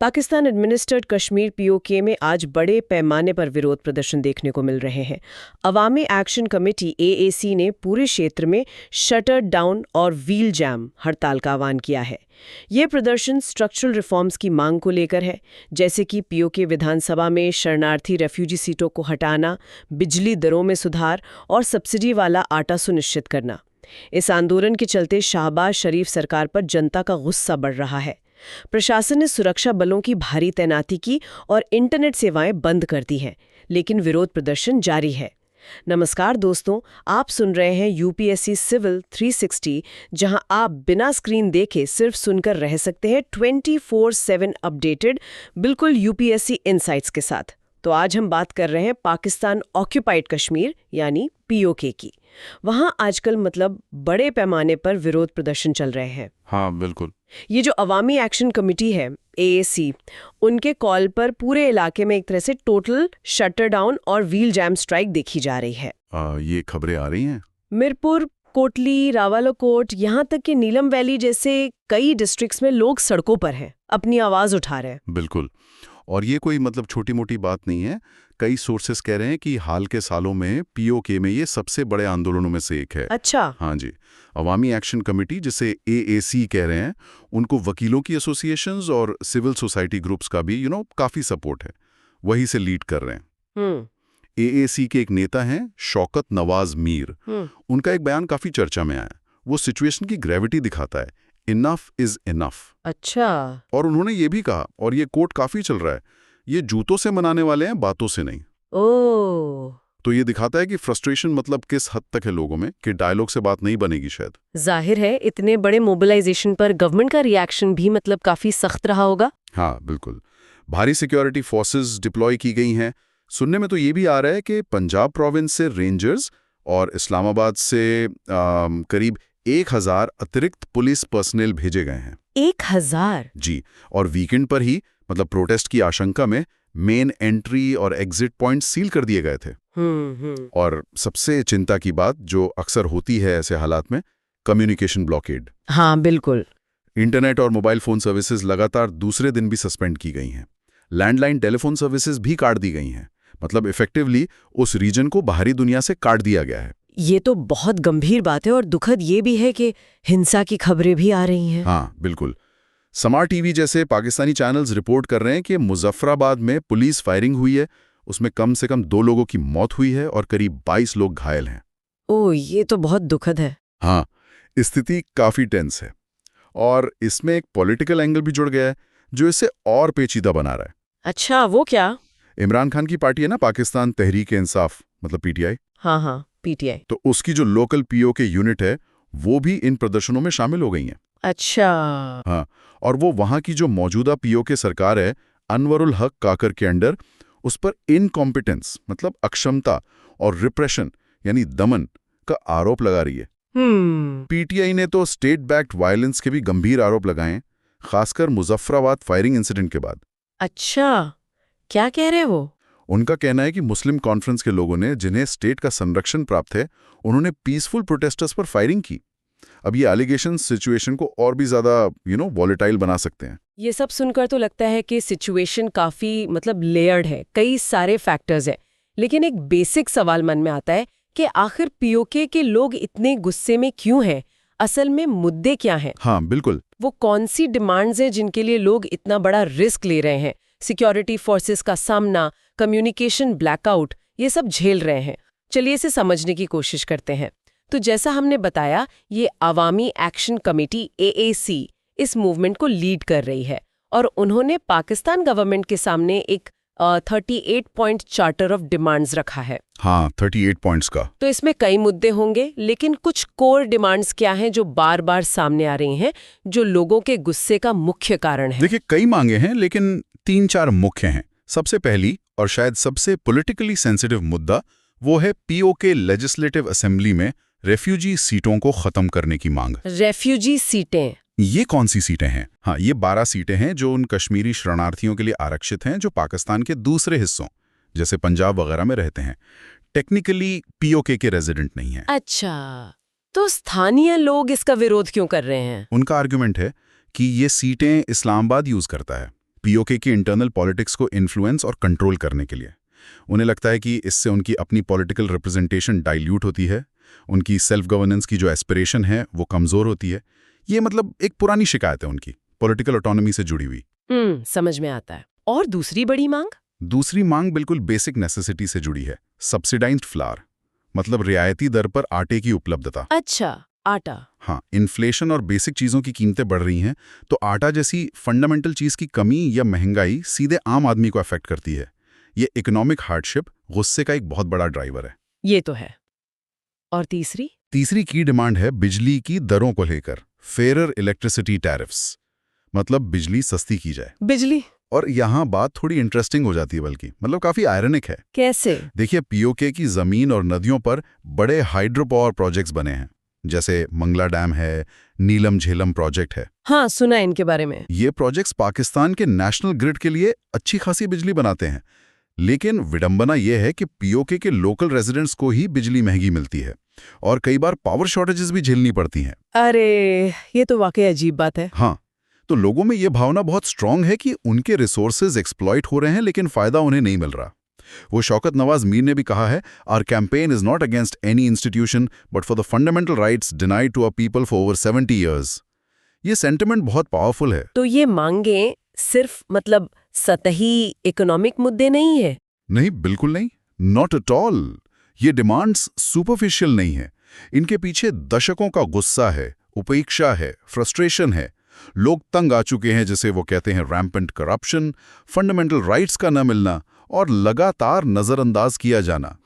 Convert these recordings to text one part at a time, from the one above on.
Pakistan administered Kashmir PoK में आज बड़े पैमाने पर विरोध प्रदर्शन देखने को मिल रहे हैं। अवामी एक्शन कमेटी एएसी ने पूरे क्षेत्र में शटर डाउन और व्हील जैम हड़ताल का आह्वान किया है। ये प्रदर्शन स्ट्रक्चरल रिफॉर्म्स की मांग को लेकर है, जैसे कि पीओके विधानसभा में शरणार्थी रेफ्यूजी सीटों को हटाना, बिजली दरों में सुधार और सब्सिडी वाला आटा सुनिश्चित करना। इस आंदोलन के चलते शहबाज शरीफ सरकार पर जनता का गुस्सा बढ़ रहा है। प्रशासन ने सुरक्षा बलों की भारी तैनाती की और इंटरनेट सेवाएं बंद कर दी हैं, लेकिन विरोध प्रदर्शन जारी है। नमस्कार दोस्तों, आप सुन रहे हैं यूपीएससी सिविल 360, जहां आप बिना स्क्रीन देखे सिर्फ सुनकर रह सकते हैं 24/7 अपडेटेड, बिल्कुल यूपीएससी इनसाइट्स के साथ। तो आज हम बात कर रहे हैं पाकिस्तान ऑक्यूपाइड कश्मीर यानी पीओके की। वहां आजकल बड़े पैमाने पर विरोध प्रदर्शन चल रहे हैं। हाँ बिल्कुल। ये जो अवामी एक्शन कमेटी है एएसी, उनके कॉल पर पूरे इलाके में एक तरह से टोटल शटर डाउन और व्हील जैम स्ट्राइक देखी जा रही है। ये खबरें आ रही हैं। मिरपुर, कोटली, रावलकोट, यहाँ तक कि नीलम वैली जैसे कई डिस्ट्रिक्ट्स में लोग सड़कों पर हैं, अपनी आवाज उठा रहे हैं। बिल्कुल। और ये कोई छोटी मोटी बात नहीं है। कई सोर्सेस कह रहे हैं कि हाल के सालों में पीओके में ये सबसे बड़े आंदोलनों में से एक है। अच्छा। हाँ जी। अवामी एक्शन कमेटी, जिसे एएसी कह रहे हैं, उनको वकीलों की एसोसिएशंस और सिविल सोसाइटी ग्रुप्स का भी काफी सपोर्ट है। वही से लीड कर रहे हैं। एएसी के एक नेता हैं शौकत नवाज मीर। उनका एक बयान काफी चर्चा में आया। वो सिचुएशन की ग्रेविटी दिखाता है, इनफ इज इनफ। अच्छा। और उन्होंने ये भी कहा, और ये कोट काफी चल रहा है, ये जूतों से मनाने वाले हैं, बातों से नहीं। ओह। तो ये दिखाता है कि फ्रस्ट्रेशन किस हद तक है लोगों में, कि डायलॉग से बात नहीं बनेगी शायद। जाहिर है इतने बड़े मोबिलाइजेशन पर गवर्नमेंट का रिएक्शन भी काफी सख्त रहा होगा। हाँ बिल्कुल। भारी सिक्योरिटी फोर्सेस डिप्लॉय की गई हैं। सुनने में तो ये भी आ रहा है कि पंजाब प्रोविंस से रेंजर्स और इस्लामाबाद से करीब 1000 अतिरिक्त पुलिस पर्सनल भेजे गए हैं। 1000? जी। और वीकेंड पर ही प्रोटेस्ट की आशंका में मेन एंट्री और एग्जिट पॉइंट सील कर दिए गए थे। और सबसे चिंता की बात जो अक्सर होती है ऐसे हालात में, कम्युनिकेशन ब्लॉकेड। हाँ बिल्कुल। इंटरनेट और मोबाइल फोन सर्विसेज लगातार दूसरे दिन भी सस्पेंड की गई हैं। लैंडलाइन टेलीफोन सर्विसेज भी काट दी गई हैं। इफेक्टिवली उस रीजन को बाहरी दुनिया से काट दिया गया है। ये तो बहुत गंभीर बात है, और दुखद ये भी है कि हिंसा की खबरें भी आ रही हैं। हाँ बिल्कुल। समार टीवी जैसे पाकिस्तानी चैनल्स रिपोर्ट कर रहे हैं कि मुजफ्फराबाद में पुलिस फायरिंग हुई है। उसमें कम से कम 2 लोगों की मौत हुई है और करीब 22 लोग घायल हैं। ओह, ये तो बहुत दुखद है। हाँ, स्थिति काफी टेंस है। और इसमें एक पॉलिटिकल एंगल भी जुड़ गया है जो इसे और पेचीदा बना रहा है। अच्छा, वो क्या? इमरान खान की पार्टी है ना, पाकिस्तान तहरीक इंसाफ, पीटीआई। हाँ, पीटीआई। तो उसकी जो लोकल पीओके यूनिट है वो भी इन प्रदर्शनों में शामिल हो गई है। अच्छा। हाँ, और वो वहां की जो मौजूदा पीओके सरकार है अनवरुल हक काकर के अंडर, उस पर इनकॉम्पिटेंस अक्षमता और रिप्रेशन यानी दमन का आरोप लगा रही है। पीटीआई ने तो स्टेट बैक्ड वायलेंस के भी गंभीर आरोप लगाए, खासकर मुजफ्फराबाद फायरिंग इंसिडेंट के बाद। अच्छा, क्या कह रहे वो? उनका कहना है कि मुस्लिम कॉन्फ्रेंस के लोगों ने, जिन्हें स्टेट का संरक्षण प्राप्त है, उन्होंने पीसफुल प्रोटेस्टर्स पर फायरिंग की। अब ये एलिगेशन सिचुएशन को और भी ज्यादा वॉलेटाइल बना सकते हैं। ये सब सुनकर तो लगता है कि सिचुएशन काफी लेयर्ड है, कई सारे फैक्टर्स हैं। लेकिन एक बेसिक सवाल मन में आता है कि आखिर पीओके के लोग इतने गुस्से में क्यों हैं? असल में मुद्दे क्या हैं? हाँ बिल्कुल। वो कौन सी डिमांड्स हैं जिनके लिए लोग इतना बड़ा रिस्क ले रहे हैं? सिक्योरिटी फोर्सेस का सामना, कम्युनिकेशन ब्लैकआउट, ये सब झेल रहे हैं। चलिए इसे समझने की कोशिश करते हैं। तो जैसा हमने बताया, ये अवामी एक्शन कमेटी एएसी इस मूवमेंट को लीड कर रही है, और उन्होंने पाकिस्तान गवर्नमेंट के सामने एक 38 पॉइंट चार्टर ऑफ डिमांड्स रखा है। हाँ, 38 पॉइंट्स का। तो इसमें कई मुद्दे होंगे, लेकिन कुछ कोर डिमांड्स क्या हैं जो बार बार सामने आ रही हैं, जो लोगों के गुस्से का मुख्य कारण है? देखिए, कई मांगे हैं, लेकिन 3-4 मुख्य हैं। सबसे पहली और शायद सबसे पॉलिटिकली सेंसिटिव मुद्दा वो है पीओके लेजिस्लेटिव असेंबली में रेफ्यूजी सीटों को खत्म करने की मांग। रेफ्यूजी सीटें? ये कौन सी सीटें हैं? हाँ, ये 12 सीटें हैं जो उन कश्मीरी शरणार्थियों के लिए आरक्षित हैं जो पाकिस्तान के दूसरे हिस्सों जैसे पंजाब वगैरह में रहते हैं। टेक्निकली पीओके के रेजिडेंट नहीं है। अच्छा, तो स्थानीय लोग इसका विरोध क्यों कर रहे हैं? उनका आर्गुमेंट है कि ये सीटें इस्लामाबाद यूज करता है। पीओके की इंटरनल पॉलिटिक्स को इन्फ्लुएंस और कंट्रोल करने के लिए। उन्हें लगता है कि इससे उनकी अपनी पॉलिटिकल रिप्रेजेंटेशन डाइल्यूट होती है, उनकी सेल्फ गवर्नेंस की जो एस्पिरेशन है वो कमज़ोर होती है। ये मतलब एक पुरानी शिकायत है उनकी, पॉलिटिकल ऑटोनॉमी से जुड़ी हुई। समझ में आता है। और दूसरी बड़ी मांग? दूसरी मांग बिल्कुल बेसिक नेसेसिटी से जुड़ी है, सब्सिडाइज्ड फ्लावर, मतलब रियायती दर पर आटे की उपलब्धता। अच्छा, आटा। हाँ, इन्फ्लेशन और बेसिक चीज़ों की कीमतें बढ़ रही हैं, तो आटा जैसी फंडामेंटल चीज़ की कमी या महंगाई सीधे आम आदमी को अफेक्ट करती है। ये इकोनॉमिक हार्डशिप गुस्से का एक बहुत बड़ा ड्राइवर है। ये तो है। और तीसरी की डिमांड है बिजली की दरों को लेकर, फेयर इलेक्ट्रिसिटी टैरिफ्स, मतलब बिजली सस्ती की जाए। बिजली? और यहाँ बात थोड़ी इंटरेस्टिंग हो जाती है, बल्कि मतलब काफी आयरनिक है। कैसे? देखिए, पीओके की जमीन और नदियों पर बड़े हाइड्रो पावर प्रोजेक्ट्स बने हैं, जैसे मंगला डैम है, नीलम झेलम प्रोजेक्ट है। हाँ, सुना है इनके बारे में। ये प्रोजेक्ट्स पाकिस्तान के नेशनल ग्रिड के लिए अच्छी खासी बिजली बनाते हैं, लेकिन विडंबना यह है कि पीओके के लोकल रेजिडेंट्स को ही बिजली महंगी मिलती है और कई बार पावर शॉर्टेजेस भी झेलनी पड़ती हैं। अरे, ये तो वाकई अजीब बात है। हाँ, तो लोगों में ये भावना बहुत स्ट्रांग है कि उनके रिसोर्सेज एक्सप्लॉइट हो रहे हैं, लेकिन फायदा उन्हें नहीं मिल रहा। वो शौकत नवाज मीर ने भी कहा है, our campaign is not against any institution but for the fundamental rights denied to a people for over 70 years. ये सेंटिमेंट बहुत पावरफुल है। तो ये मांगे सिर्फ मतलब सतही इकोनॉमिक मुद्दे नहीं है? नहीं, बिल्कुल नहीं, नॉट एट ऑल। ये डिमांड्स सुपरफिशियल नहीं है। इनके पीछे दशकों का गुस्सा है, उपेक्षा है, फ्रस्ट्रेशन है। लोग तंग आ चुके हैं, जिसे वो कहते हैं रैम्पेंट करप्शन, फंडामेंटल राइट्स का न मिलना और लगातार नजरअंदाज किया जाना।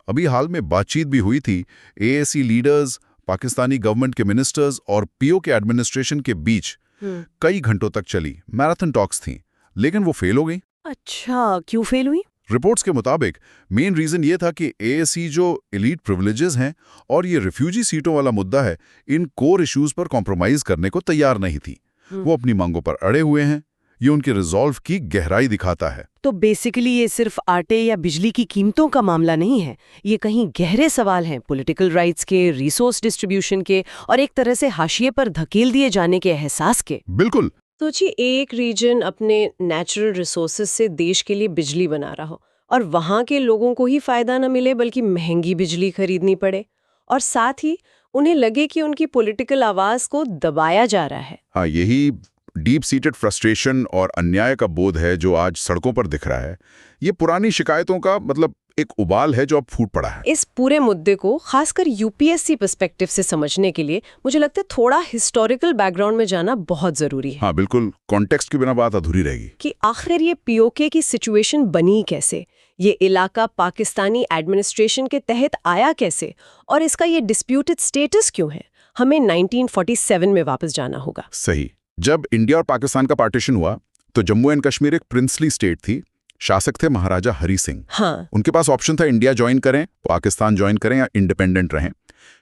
अभी हाल में बातचीत भी हुई थी एएसी लीडर्स, पाकिस्तानी गवर्नमेंट के मिनिस्टर्स और पीओके एडमिनिस्ट्रेशन के बीच। कई घंटों तक चली मैराथन टॉक्स थी, लेकिन वो फेल हो गई। अच्छा, क्यों फेल हुई? रिपोर्ट्स के मुताबिक मेन रीजन ये था कि एएसी जो एलीट प्रिविलेजेस हैं और ये रिफ्यूजी सीटों वाला मुद्दा है, इन कोर इश्यूज पर कॉम्प्रोमाइज करने को तैयार नहीं थी। वो अपनी मांगों पर अड़े हुए हैं। ये उनके रिजॉल्व की गहराई दिखाता है। तो बेसिकली ये सिर्फ आटे या बिजली की कीमतों का मामला नहीं है, ये कहीं गहरे सवाल हैं पॉलिटिकल राइट्स के, रिसोर्स डिस्ट्रीब्यूशन के और एक तरह से हाशिए पर धकेल दिए जाने के एहसास के। बिल्कुल। सोचिए, एक रीजन अपने नेचुरल रिसोर्सेज से देश के लिए बिजली बना रहा हो और वहां के लोगों को ही फायदा न मिले बल्कि महंगी बिजली खरीदनी पड़े, और साथ ही उन्हें लगे कि उनकी पॉलिटिकल आवाज को दबाया जा रहा है। हाँ, यही डीप सीटेड फ्रस्ट्रेशन और अन्याय का बोध है जो आज सड़कों पर दिख रहा है। ये पुरानी शिकायतों का मतलब एक उबाल है जो अब फूट पड़ा है। इस पूरे मुद्दे को खासकर यूपीएससी पर्सपेक्टिव से समझने के लिए मुझे लगता है थोड़ा हिस्टोरिकल बैकग्राउंड में जाना बहुत जरूरी है। हाँ, बिल्कुल। कॉन्टेक्स्ट के बिना बात अधूरी रहेगी कि आखिर ये पीओके की सिचुएशन बनी कैसे, ये इलाका पाकिस्तानी एडमिनिस्ट्रेशन के तहत आया कैसे, और इसका ये डिस्प्यूटेड स्टेटस क्यों है। हमें 1947 में वापस जाना होगा। सही। जब इंडिया और पाकिस्तान का पार्टीशन हुआ तो जम्मू एंड कश्मीर एक प्रिंसली स्टेट थी। शासक थे महाराजा हरी सिंह। हाँ। उनके पास ऑप्शन था इंडिया ज्वाइन करें, पाकिस्तान ज्वाइन करें या इंडिपेंडेंट रहें।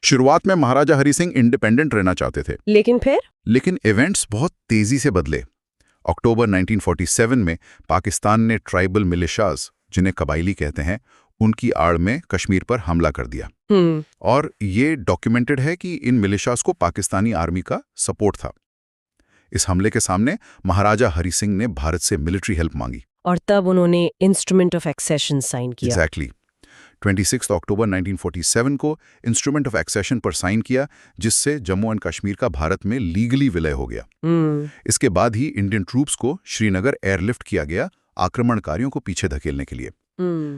शुरुआत में महाराजा हरी सिंह इंडिपेंडेंट रहना चाहते थे, लेकिन इवेंट्स बहुत तेजी से बदले। अक्टूबर 1947 में पाकिस्तान ने ट्राइबल मिलिशियाज, जिन्हें कबायली कहते हैं, उनकी आड़ में कश्मीर पर हमला कर दिया। और ये डॉक्यूमेंटेड है कि इन मिलिशियाज को पाकिस्तानी आर्मी का सपोर्ट था। इस हमले के सामने महाराजा हरी सिंह ने भारत से मिलिट्री हेल्प मांगी और तब उन्होंने इंस्ट्रूमेंट ऑफ एक्सेशन साइन किया। एग्जैक्टली। 26 अक्टूबर 1947 को इंस्ट्रूमेंट ऑफ एक्सेशन पर साइन किया, जिससे जम्मू एंड कश्मीर का भारत में लीगली विलय हो गया। इसके बाद ही इंडियन ट्रूप्स को श्रीनगर एयरलिफ्ट किया गया आक्रमणकारियों को पीछे धकेलने के लिए।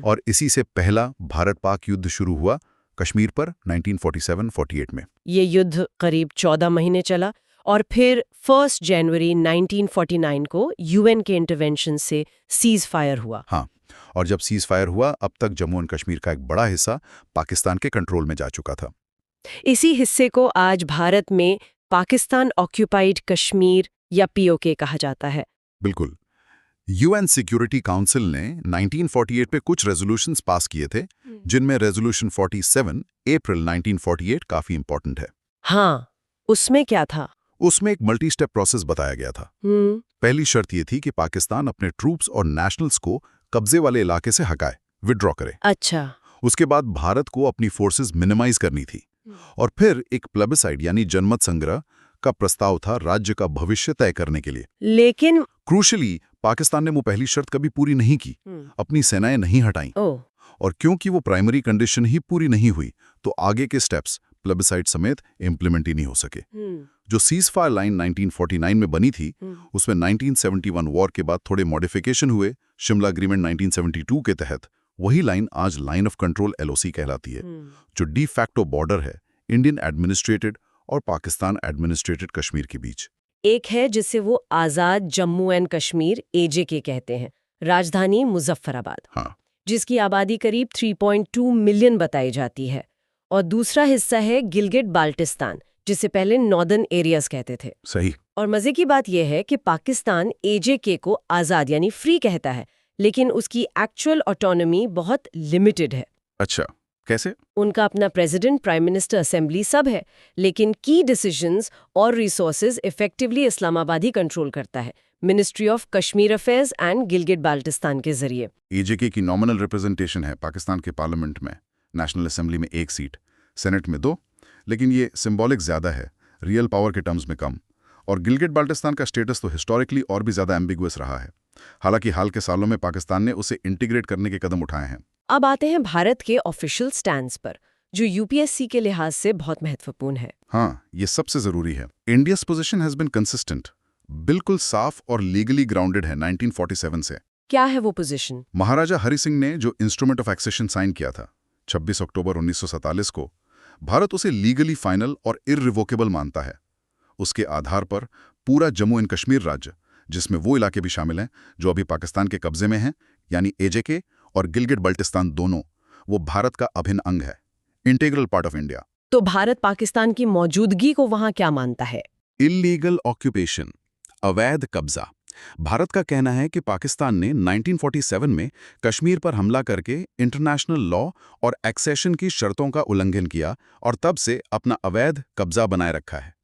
और इसी से पहला भारत पाक युद्ध शुरू हुआ कश्मीर पर 1947-48 में। ये युद्ध करीब 14 महीने चला और फिर 1 जनवरी 1949 को यूएन के इंटरवेंशन से सीज फायर हुआ। हाँ, और जब सीज फायर हुआ, अब तक जम्मू एंड कश्मीर का एक बड़ा हिस्सा पाकिस्तान के कंट्रोल में जा चुका था। इसी हिस्से को आज भारत में पाकिस्तान ऑक्यूपाइड कश्मीर या पीओके कहा जाता है। बिल्कुल। यूएन सिक्योरिटी काउंसिल ने 1948 पे कुछ रेजोल्यूशंस पास किए थे, जिनमें रेजोल्यूशन 47 अप्रैल 1948 काफी इंपॉर्टेंट है। हाँ, उसमें क्या था? उसमें एक मल्टी स्टेप प्रोसेस बताया गया था। पहली शर्त ये थी कि पाकिस्तान अपने ट्रूप्स और नेशनल्स को कब्जे वाले इलाके से हटाए, विड्रॉ करे। अच्छा। उसके बाद भारत को अपनी फोर्सेस मिनिमाइज करनी थी, और फिर एक प्लेबिसाइड यानी जनमत संग्रह का प्रस्ताव था राज्य का भविष्य तय करने के लिए। लेकिन क्रूशली पाकिस्तान ने वो पहली शर्त कभी पूरी नहीं की, अपनी सेनाएं नहीं हटाई। और क्योंकि वो प्राइमरी कंडीशन ही पूरी नहीं हुई तो आगे के स्टेप्स प्लेबिसाइट समेत इम्प्लीमेंट ही नहीं हो सके। जो सीज फायर लाइन 1949 में बनी थी उसमें 1971 वॉर के बाद थोड़े मॉडिफिकेशन हुए। शिमला एग्रीमेंट 1972 के तहत वही लाइन आज लाइन ऑफ कंट्रोल LOC कहलाती है, जो डी फैक्टो बॉर्डर है इंडियन एडमिनिस्ट्रेटेड और पाकिस्तान एडमिनिस्ट्रेटेड कश्मीर के बीच। एक है जिसे वो आज़ाद जम्मू एंड कश्मीर AJK कहते हैं, राजधानी मुजफ्फराबाद, हाँ, जिसकी आबादी करीब 3.2 मिलियन बताई जाती है। और दूसरा हिस्सा है गिलगिट बाल्टिस्तान, जिसे पहले नॉर्दर्न एरियाज कहते थे। सही। और मजे की बात यह है कि पाकिस्तान AJK को आज़ाद यानी फ्री कहता है, लेकिन उसकी एक्चुअल ऑटोनॉमी बहुत लिमिटेड है। अच्छा, कैसे? उनका अपना प्रेसिडेंट, प्राइम मिनिस्टर, असेंबली सब है, लेकिन की डिसीजंस और रिसोर्सेज इफेक्टिवली इस्लामाबाद ही कंट्रोल करता है, ministry of Kashmir affairs and Gilgit Baltistan के जरिए। AJK की नॉमिनल रिप्रेजेंटेशन है पाकिस्तान के पार्लियामेंट में, नेशनल असेंबली में 1 सीट, सेनेट में 2, लेकिन ये सिंबॉलिक ज्यादा है, रियल पावर के टर्म्स में कम। और गिलगिट बाल्टिस्तान का स्टेटस तो हिस्टोरिकली और भी ज्यादा एम्बिगुअस रहा है, हालांकि हाल के सालों में पाकिस्तान ने उसे इंटीग्रेट करने के कदम उठाए हैं। अब आते हैं भारत के ऑफिशियल स्टैंड्स पर, जो UPSC के लिहाज से बहुत महत्वपूर्ण है। हाँ, ये सबसे जरूरी है। India's position has been consistent, बिल्कुल साफ और लीगली ग्राउंडेड है 1947 से। क्या है वो पोजीशन? महाराजा हरि सिंह ने जो इंस्ट्रूमेंट ऑफ एक्सेशन साइन किया था 26 अक्टूबर 1947 को, भारत उसे लीगली फाइनल और इररिवोकेबल मानता है। उसके आधार पर पूरा जम्मू एंड कश्मीर राज्य, जिसमें वो इलाके भी शामिल हैं जो अभी पाकिस्तान के कब्जे में हैं, यानी AJK और गिलगिट बाल्टिस्तान दोनों, वो भारत का अभिन्न अंग है, इंटीग्रल पार्ट ऑफ इंडिया। तो भारत पाकिस्तान की मौजूदगी को वहां क्या मानता है? इल्लीगल ऑक्यूपेशन, अवैध कब्जा। भारत का कहना है कि पाकिस्तान ने 1947 में कश्मीर पर हमला करके इंटरनेशनल लॉ और एक्सेशन की शर्तों का उल्लंघन किया और तब से अपना अवैध कब्जा बनाए रखा है।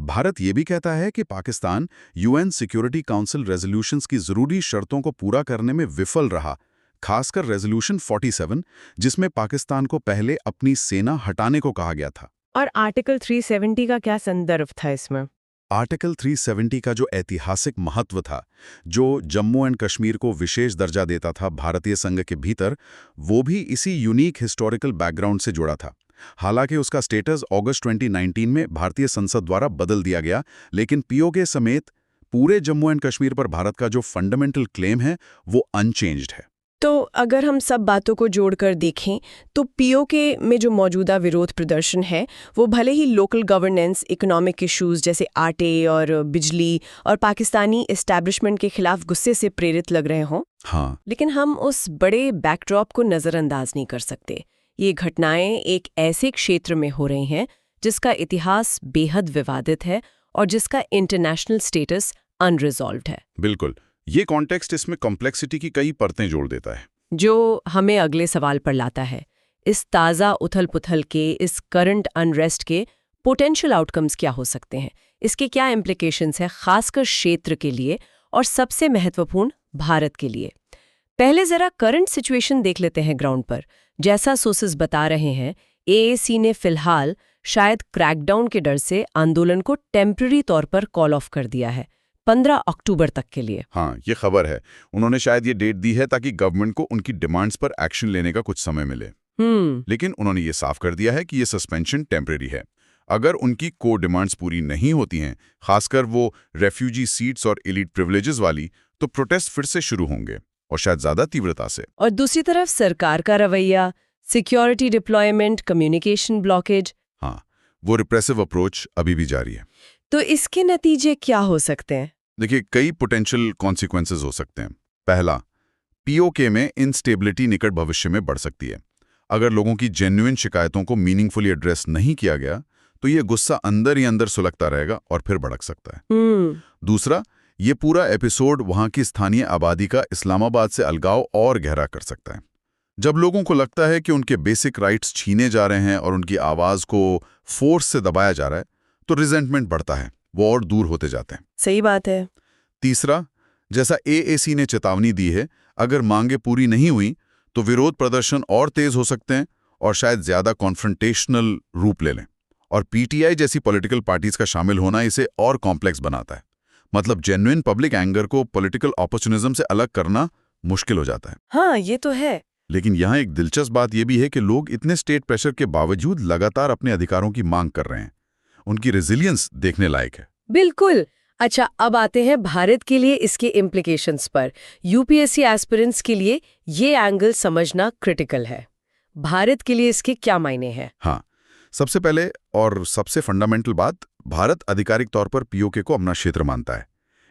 भारत ये भी कहता है कि Pakistan UN security council resolutions की जरूरी शर्तों को पूरा करने में विफल रहा, खासकर रेजोल्यूशन 47, जिसमें पाकिस्तान को पहले अपनी सेना हटाने को कहा गया था। और आर्टिकल 370 का क्या संदर्भ था इसमें? आर्टिकल 370 का जो ऐतिहासिक महत्व था, जो जम्मू एंड कश्मीर को विशेष दर्जा देता था भारतीय संघ के भीतर, वो भी इसी यूनिक हिस्टोरिकल बैकग्राउंड से जुड़ा था। हालांकि उसका स्टेटस अगस्त 2019 में भारतीय संसद द्वारा बदल दिया गया, लेकिन POK समेत पूरे जम्मू एंड कश्मीर पर भारत का जो फंडामेंटल क्लेम है वो अनचेंज्ड है। तो अगर हम सब बातों को जोड़कर देखें तो POK में जो मौजूदा विरोध प्रदर्शन है वो भले ही लोकल गवर्नेंस, इकोनॉमिक इश्यूज जैसे आटे और बिजली और पाकिस्तानी एस्टैब्लिशमेंट के खिलाफ गुस्से से प्रेरित लग रहे हों, हाँ, लेकिन हम उस बड़े बैकड्रॉप को नज़रअंदाज नहीं कर सकते। ये घटनाएं एक ऐसे क्षेत्र में हो रही हैं जिसका इतिहास बेहद विवादित है और जिसका इंटरनेशनल स्टेटस अनरिजॉल्व्ड है। बिल्कुल, ये कॉन्टेक्स्ट इसमें कॉम्प्लेक्सिटी की कई परतें जोड़ देता है, जो हमें अगले सवाल पर लाता है। इस ताज़ा उथल-पुथल के, इस करंट अनरेस्ट के पोटेंशियल आउटकम्स क्या हो सकते हैं? इसके क्या इम्प्लिकेशंस हैं खासकर क्षेत्र के लिए और सबसे महत्वपूर्ण भारत के लिए? पहले जरा करंट सिचुएशन देख लेते हैं ग्राउंड पर। जैसा सोर्सेस बता रहे हैं, AAC ने फिलहाल शायद क्रैकडाउन के डर से आंदोलन को टेम्पररी तौर पर कॉल ऑफ कर दिया है 15 अक्टूबर तक के लिए। हाँ, ये खबर है। उन्होंने शायद ये डेट दी है ताकि गवर्नमेंट को उनकी डिमांड्स पर एक्शन लेने का कुछ समय मिले। लेकिन उन्होंने ये साफ कर दिया है कि ये सस्पेंशन टेम्पररी है। अगर उनकी कोर डिमांड्स पूरी नहीं होती हैं, खासकर वो रेफ्यूजी सीट्स और एलीट प्रिविलेजेस वाली, तो प्रोटेस्ट फिर से शुरू होंगे और शायद ज्यादा तीव्रता से। और दूसरी तरफ सरकार का रवैया, सिक्योरिटी डिप्लॉयमेंट, कम्युनिकेशन ब्लॉकेज, हाँ, वो रिप्रेसिव अप्रोच अभी भी जारी है। तो इसके नतीजे क्या हो सकते हैं? देखिए, कई पोटेंशियल कॉन्सिक्वेंसेस हो सकते हैं। पहला, POK में इंस्टेबिलिटी निकट भविष्य में बढ़ सकती है। अगर लोगों की जेन्युइन शिकायतों को मीनिंगफुली एड्रेस नहीं किया गया तो ये गुस्सा अंदर ही अंदर सुलगता रहेगा और फिर भड़क सकता है। दूसरा, ये पूरा एपिसोड वहां की स्थानीय आबादी का इस्लामाबाद से अलगाव और गहरा कर सकता है। जब लोगों को लगता है कि उनके बेसिक राइट्स छीने जा रहे हैं और उनकी आवाज को फोर्स से दबाया जा रहा है, तो रिजेंटमेंट बढ़ता है, वो और दूर होते जाते हैं। सही बात है। तीसरा, जैसा AAC ने चेतावनी दी है, अगर मांगे पूरी नहीं हुई तो विरोध प्रदर्शन और तेज हो सकते हैं और शायद ज्यादा कॉन्फ्रंटेशनल रूप ले लें। और PTI जैसी पॉलिटिकल पार्टीज का शामिल होना इसे और कॉम्प्लेक्स बनाता है। मतलब जेन्युइन पब्लिक एंगर को पॉलिटिकल अपॉर्चुनिज्म से अलग करना मुश्किल हो जाता है। हाँ, ये तो है। लेकिन यहाँ एक दिलचस्प बात यह भी है कि लोग इतने स्टेट प्रेशर के बावजूद लगातार अपने अधिकारों की मांग कर रहे हैं। उनकी रेजिलियंस देखने लायक है। बिल्कुल। अच्छा, अब आते हैं भारत के लिए इसके इम्प्लीकेशंस पर। यूपीएससी एस्पिरेंट्स के लिए ये एंगल समझना क्रिटिकल है। भारत के लिए इसके क्या मायने हैं? हाँ, सबसे पहले और सबसे फंडामेंटल बात, भारत आधिकारिक तौर पर पीओके को अपना क्षेत्र मानता है।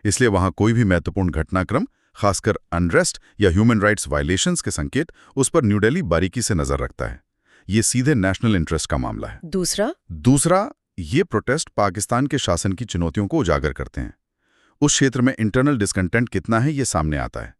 इसलिए वहां कोई भी महत्वपूर्ण घटनाक्रम, खासकर अनरेस्ट या ह्यूमन राइट्स वायलेशंस के संकेत, उस पर न्यू दिल्ली बारीकी से नजर रखता है। ये सीधे नेशनल इंटरेस्ट का मामला है। दूसरा, ये प्रोटेस्ट पाकिस्तान के शासन की चुनौतियों को उजागर करते हैं। उस क्षेत्र में इंटरनल डिस्कंटेंट कितना है, ये सामने आता है।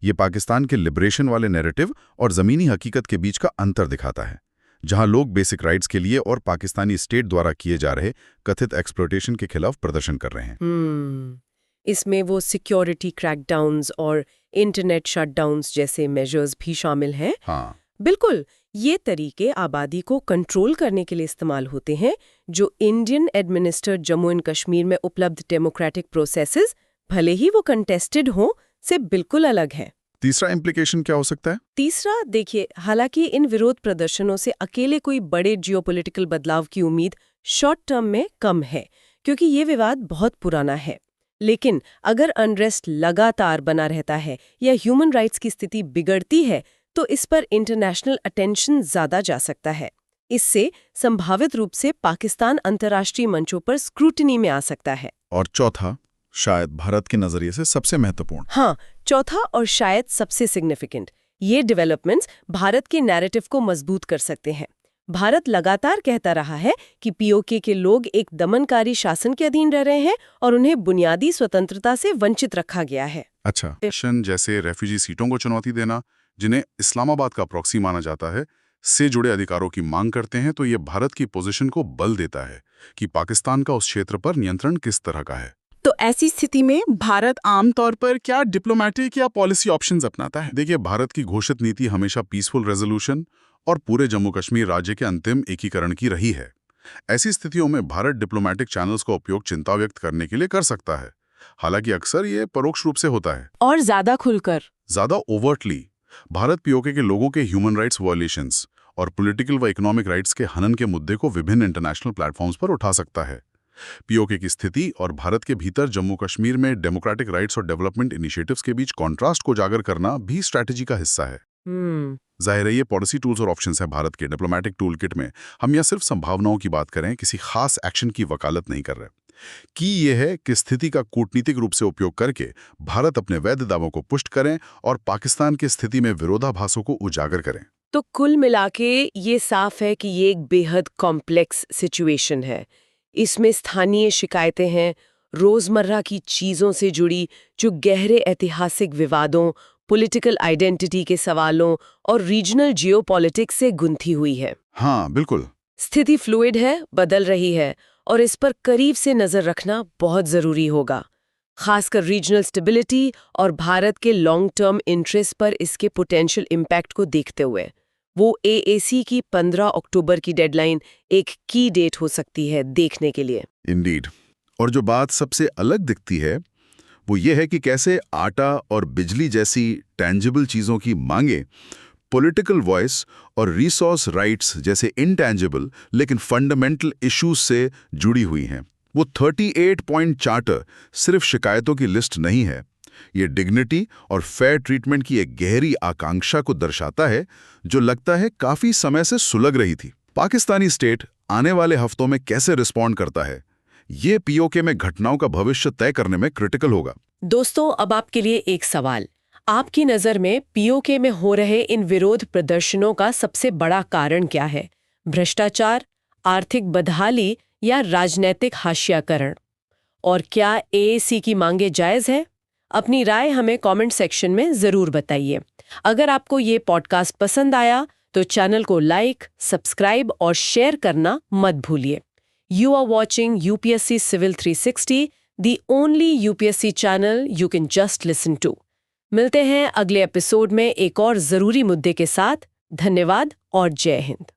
ये पाकिस्तान के लिबरेशन वाले नैरेटिव और जमीनी हकीकत के बीच का अंतर दिखाता है, जहां लोग बेसिक राइट्स के लिए और पाकिस्तानी स्टेट द्वारा किए जा रहे कथित एक्सप्लॉयटेशन के खिलाफ प्रदर्शन कर रहे हैं। इसमें वो सिक्योरिटी क्रैकडाउन्स और इंटरनेट शटडाउन्स जैसे मेजर्स भी शामिल हैं। हाँ, बिल्कुल। ये तरीके आबादी को कंट्रोल करने के लिए इस्तेमाल होते हैं, जो Indian administrated Jammu and Kashmir में उपलब्ध डेमोक्रेटिक प्रोसेसेस, भले ही वो कंटेस्टेड हों, से बिल्कुल अलग है। तीसरा इम्प्लीकेशन क्या हो सकता है? तीसरा, देखिए, हालांकि इन विरोध प्रदर्शनों से अकेले कोई बड़े जियोपॉलिटिकल बदलाव की उम्मीद शॉर्ट टर्म में कम है, क्योंकि ये विवाद बहुत पुराना है। लेकिन अगर अनरेस्ट लगातार बना रहता है या ह्यूमन राइट्स की स्थिति बिगड़ती है, तो इस पर इंटरनेशनल अटेंशन ज्यादा जा सकता है। इससे संभावित रूप से पाकिस्तान अंतर्राष्ट्रीय मंचों पर स्क्रूटिनी में आ सकता है। और चौथा, शायद भारत के नजरिए से सबसे महत्वपूर्ण। हाँ, चौथा और शायद सबसे सिग्निफिकेंट, ये डेवलपमेंट्स भारत के नैरेटिव को मजबूत कर सकते हैं। भारत लगातार कहता रहा है कि पीओके के लोग एक दमनकारी शासन के अधीन रह रहे हैं और उन्हें बुनियादी स्वतंत्रता से वंचित रखा गया है। अच्छा, जैसे रेफ्यूजी सीटों को चुनौती देना, जिन्हें इस्लामाबाद का प्रॉक्सी माना जाता है, से जुड़े अधिकारों की मांग करते हैं, तो ये भारत की पोजीशन को बल देता है कि पाकिस्तान का उस क्षेत्र पर नियंत्रण किस तरह का है। तो ऐसी स्थिति में भारत आमतौर पर क्या डिप्लोमेटिक या पॉलिसी ऑप्शंस अपनाता है? देखिए, भारत की घोषित नीति हमेशा पीसफुल रेजोल्यूशन और पूरे जम्मू कश्मीर राज्य के अंतिम एकीकरण की रही है। ऐसी स्थितियों में भारत डिप्लोमेटिक चैनल्स का उपयोग चिंता व्यक्त करने के लिए कर सकता है। हालांकि अक्सर ये परोक्ष रूप से होता है और ज्यादा खुलकर, ज्यादा ओवर्टली। भारत पीओके के लोगों के ह्यूमन राइट्स वायलेशंस और पॉलिटिकल व इकोनॉमिक राइट्स के हनन के मुद्दे को विभिन्न इंटरनेशनल प्लेटफॉर्म्स पर उठा सकता है। पीओके की स्थिति और भारत के भीतर जम्मू कश्मीर में डेमोक्रेटिक राइट्स और डेवलपमेंट इनिशिएटिव्स के बीच कॉन्ट्रास्ट को उजागर करना भी स्ट्रैटेजी का हिस्सा है। जाहिर है, ये पॉलिसी टूल्स और ऑप्शंस है भारत के डिप्लोमेटिक टूल किट में। हम यहाँ सिर्फ संभावनाओं की बात करें, किसी खास एक्शन की वकालत नहीं कर रहे। कि यह है कि स्थिति का कूटनीतिक रूप से उपयोग करके भारत अपने वैध दावों को पुष्ट करें और पाकिस्तान की स्थिति में विरोधाभासों को उजागर करें। तो कुल मिलाके ये साफ है कि ये एक बेहद कॉम्प्लेक्स सिचुएशन है। इसमें स्थानीय शिकायतें हैं, रोजमर्रा की चीजों से जुड़ी जो गहरे ऐतिहासिक विवादों, पॉलिटिकल आइडेंटिटी के सवालों और रीजनल जियोपॉलिटिक्स से गुंथी हुई है। हाँ, बिल्कुल। स्थिति फ्लूइड है, बदल रही है, और इस पर करीब से नजर रखना बहुत जरूरी होगा, खासकर रीजनल स्टेबिलिटी और भारत के लॉन्ग टर्म इंटरेस्ट पर इसके पोटेंशियल इम्पैक्ट को देखते हुए। वो एएसी की 15 अक्टूबर की डेडलाइन एक की डेट हो सकती है देखने के लिए। इंडीड। और जो बात सबसे अलग दिखती है वो ये है कि कैसे आटा और बिजली जैसी टेंजिबल चीजों की मांगे पॉलिटिकल वॉइस और रिसोर्स राइट्स जैसे इंटेंजिबल लेकिन फंडामेंटल इश्यूज से जुड़ी हुई हैं। वो 38 पॉइंट चार्टर सिर्फ शिकायतों की लिस्ट नहीं है, ये डिग्निटी और फेयर ट्रीटमेंट की एक गहरी आकांक्षा को दर्शाता है जो लगता है काफी समय से सुलग रही थी। पाकिस्तानी स्टेट आने वाले हफ्तों में कैसे रिस्पॉन्ड करता है, ये पीओके में घटनाओं का भविष्य तय करने में क्रिटिकल होगा। दोस्तों, अब आपके लिए एक सवाल। आपकी नज़र में पीओके में हो रहे इन विरोध प्रदर्शनों का सबसे बड़ा कारण क्या है? भ्रष्टाचार, आर्थिक बदहाली या राजनीतिक हाशियाकरण? और क्या एएसी की मांगे जायज़ है? अपनी राय हमें कमेंट सेक्शन में ज़रूर बताइए। अगर आपको ये पॉडकास्ट पसंद आया तो चैनल को लाइक, सब्सक्राइब और शेयर करना मत भूलिए। You are watching UPSC Civil 360, the only UPSC channel you can just listen to. मिलते हैं अगले एपिसोड में एक और जरूरी मुद्दे के साथ। धन्यवाद और जय हिंद।